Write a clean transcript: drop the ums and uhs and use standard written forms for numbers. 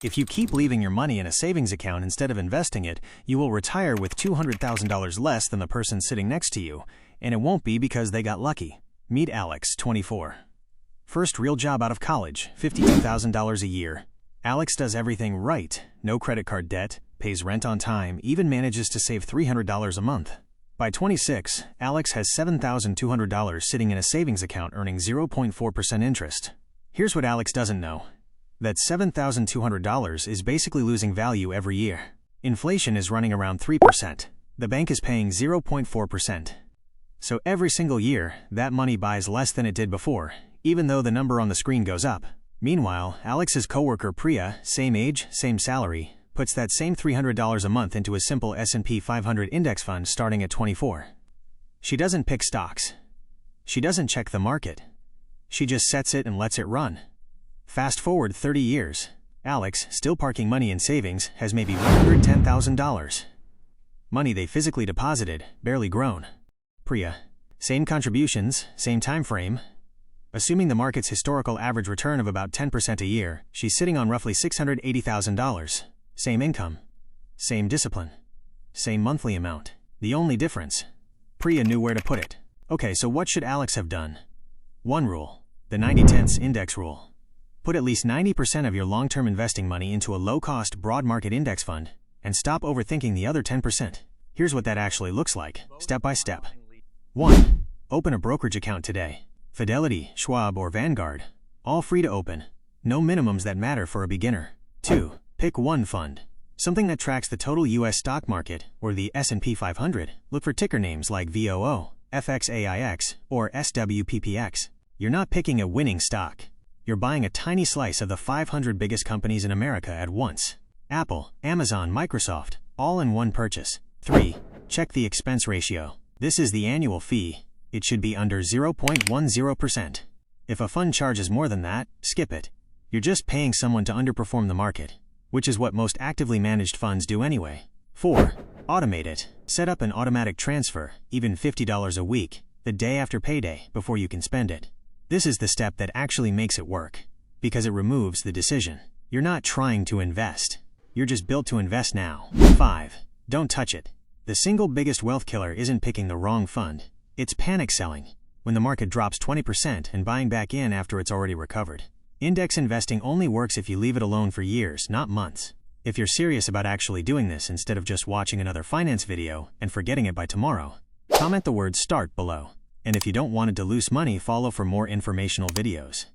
If you keep leaving your money in a savings account instead of investing it, you will retire with $200,000 less than the person sitting next to you, and it won't be because they got lucky. Meet Alex, 24. First real job out of college, $52,000 a year. Alex does everything right, no credit card debt, pays rent on time, even manages to save $300 a month. By 26, Alex has $7,200 sitting in a savings account earning 0.4% interest. Here's what Alex doesn't know. That $7,200 is basically losing value every year. Inflation is running around 3%. The bank is paying 0.4%. So every single year, that money buys less than it did before, even though the number on the screen goes up. Meanwhile, Alex's coworker Priya, same age, same salary, puts that same $300 a month into a simple S&P 500 index fund starting at 24. She doesn't pick stocks. She doesn't check the market. She just sets it and lets it run. Fast forward 30 years, Alex, still parking money in savings, has maybe $110,000. Money they physically deposited, barely grown. Priya, same contributions, same time frame. Assuming the market's historical average return of about 10% a year, she's sitting on roughly $680,000. Same income. Same discipline. Same monthly amount. The only difference. Priya knew where to put it. Okay, so what should Alex have done? One rule. The 90/10 index rule. Put at least 90% of your long-term investing money into a low-cost, broad market index fund, and stop overthinking the other 10%. Here's what that actually looks like, step by step. 1. Open a brokerage account today. Fidelity, Schwab, or Vanguard. All free to open. No minimums that matter for a beginner. 2. Pick one fund. Something that tracks the total U.S. stock market, or the S&P 500. Look for ticker names like VOO, FXAIX, or SWPPX. You're not picking a winning stock. You're buying a tiny slice of the 500 biggest companies in America at once. Apple, Amazon, Microsoft, all in one purchase. 3. Check the expense ratio. This is the annual fee. It should be under 0.10%. If a fund charges more than that, skip it. You're just paying someone to underperform the market, which is what most actively managed funds do anyway. 4. Automate it. Set up an automatic transfer, even $50 a week, the day after payday, before you can spend it. This is the step that actually makes it work, because it removes the decision. You're not trying to invest. You're just built to invest now. 5. Don't touch it. The single biggest wealth killer isn't picking the wrong fund. It's panic selling, when the market drops 20% and buying back in after it's already recovered. Index investing only works if you leave it alone for years, not months. If you're serious about actually doing this instead of just watching another finance video and forgetting it by tomorrow, comment the word START below. And if you don't want to lose money, follow for more informational videos.